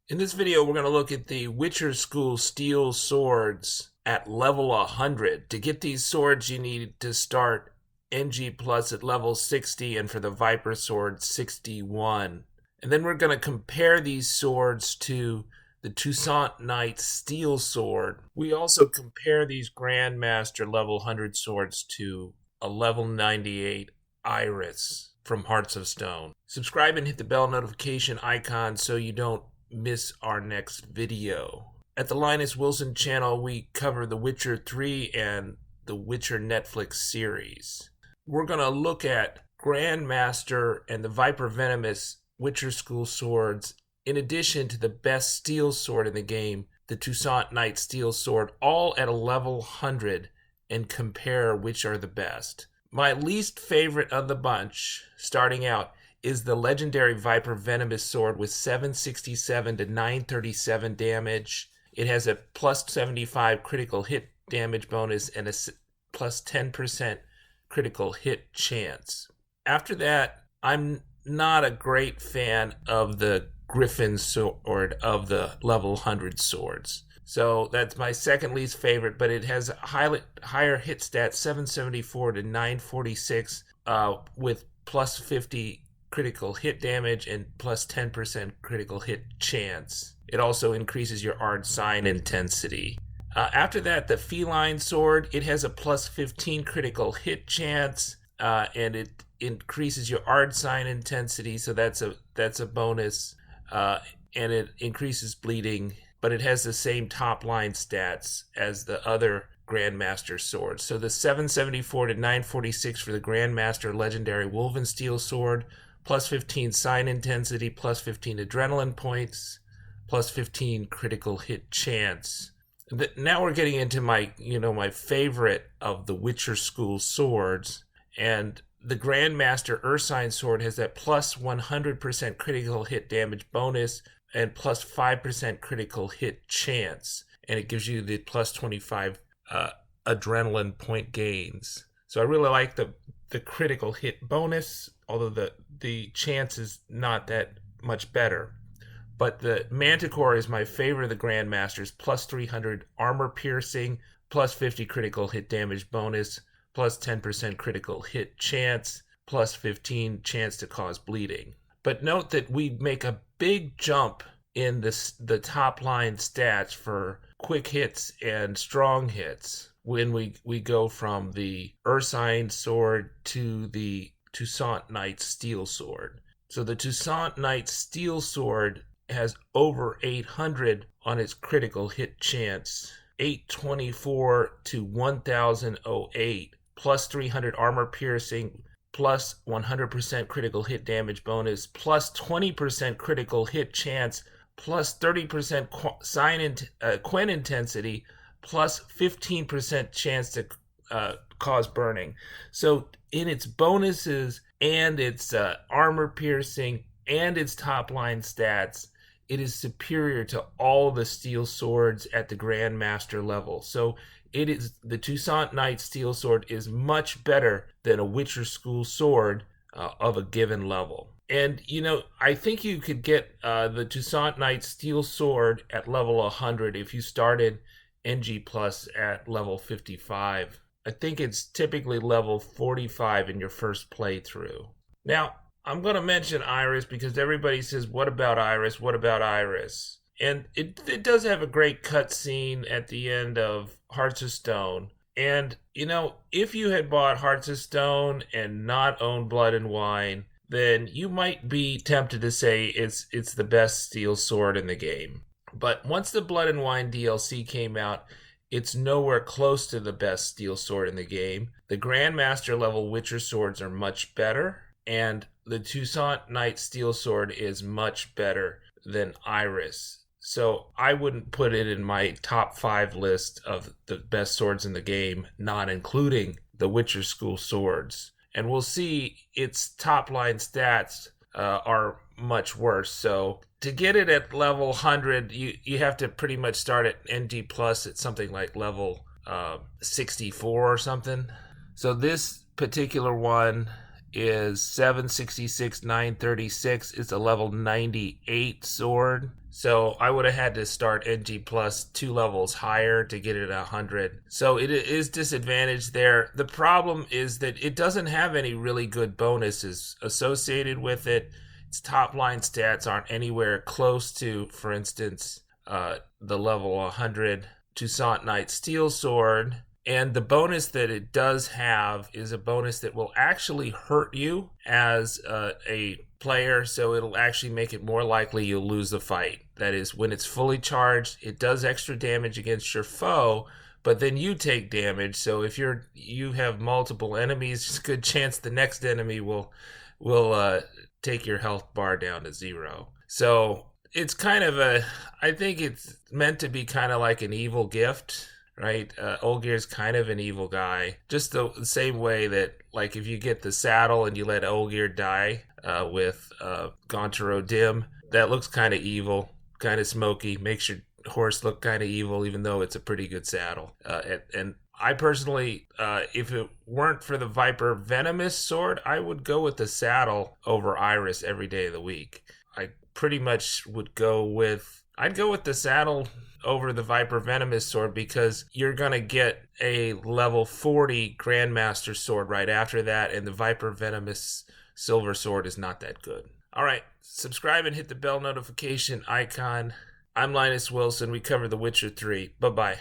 In this video, we're going to look at the Witcher School Steel Swords at level 100. To get these swords, you need to start NG Plus at level 60, and for the Viper Sword, 61. And then we're going to compare these swords to the Toussaint Knight Steel Sword. We also compare these Grandmaster level 100 swords to a level 98 Iris from Hearts of Stone. Subscribe and hit the bell notification icon so you don't miss our next video. At the Linus Wilson channel, we cover The Witcher 3 and the Witcher Netflix series. We're going to look at Grandmaster and the Viper Venomous Witcher School Swords, in addition to the best steel sword in the game, the Toussaint Knight Steel Sword, all at a level 100, and compare which are the best. My least favorite of the bunch, starting out, is the Legendary Viper Venomous Sword with 767 to 937 damage. It has a plus 75 critical hit damage bonus and a plus 10% critical hit chance. After that, I'm not a great fan of the Griffin Sword of the level 100 swords. So that's my second least favorite, but it has a higher hit stat, 774 to 946, with plus 50 critical hit damage and plus 10% critical hit chance. It also increases your Ursine intensity. After that, the Feline Sword, it has a plus 15 critical hit chance, and it increases your Ursine intensity, so that's a bonus, and it increases bleeding, but it has the same top line stats as the other Grandmaster swords. So the 774 to 946 for the Grandmaster Legendary Woven Steel Sword, plus 15 sign intensity, plus 15 adrenaline points, plus 15 critical hit chance. Now we're getting into my favorite of the Witcher School swords, and the Grandmaster Ursine Sword has that plus 100% critical hit damage bonus and plus 5% critical hit chance, and it gives you the plus 25 adrenaline point gains. So I really like the critical hit bonus, although the chance is not that much better. But the Manticore is my favorite of the Grandmasters, plus 300 armor piercing, plus 50 critical hit damage bonus, plus 10% critical hit chance, plus 15 chance to cause bleeding. But note that we make a big jump in the top line stats for quick hits and strong hits when we go from the Ursine Sword to the Toussaint Knight Steel Sword. So the Toussaint Knight Steel Sword has over 800 on its critical hit chance, 824 to 1008, plus 300 armor piercing, plus 100% critical hit damage bonus, plus 20% critical hit chance, plus 30% quen intensity, plus 15% chance to cause burning. So in its bonuses and its armor piercing and its top line stats, it is superior to all the steel swords at the Grandmaster level. So the Toussaint Knight Steel Sword is much better than a Witcher School sword of a given level. And, I think you could get the Toussaint Knight Steel Sword at level 100 if you started NG Plus at level 55. I think it's typically level 45 in your first playthrough. Now, I'm going to mention Iris because everybody says, what about Iris? What about Iris? And it does have a great cutscene at the end of Hearts of Stone. And, if you had bought Hearts of Stone and not owned Blood and Wine, then you might be tempted to say it's the best steel sword in the game. But once the Blood and Wine DLC came out, it's nowhere close to the best steel sword in the game. The Grandmaster level Witcher swords are much better, and the Toussaint Knight Steel Sword is much better than Iris. So I wouldn't put it in my top 5 list of the best swords in the game, not including the Witcher School swords. And we'll see its top line stats are much worse. So to get it at level 100, you have to pretty much start at NG Plus at something like level 64 or something. So this particular one is 766, 936. It's a level 98 sword. So I would have had to start NG plus 2 levels higher to get it 100. So it is disadvantaged there. The problem is that it doesn't have any really good bonuses associated with it. Its top line stats aren't anywhere close to, for instance, the level 100 Toussaint Knight Steel Sword. And the bonus that it does have is a bonus that will actually hurt you as a player, so it'll actually make it more likely you'll lose the fight. That is, when it's fully charged, it does extra damage against your foe, but then you take damage. So if you have multiple enemies, there's a good chance the next enemy will take your health bar down to 0. So it's kind of I think it's meant to be kind of like an evil gift. Right, Olgir's kind of an evil guy, just the same way that, like, if you get the saddle and you let Olgir die with Gontaro Dim, that looks kind of evil, kind of smoky, makes your horse look kind of evil, even though it's a pretty good saddle. And I personally, if it weren't for the Viper Venomous sword, I would go with the saddle over Iris every day of the week. I pretty much would I'd go with the saddle over the Viper Venomous sword because you're going to get a level 40 Grandmaster sword right after that, and the Viper Venomous silver sword is not that good. All right, subscribe and hit the bell notification icon. I'm Linus Wilson. We cover The Witcher 3. Bye-bye.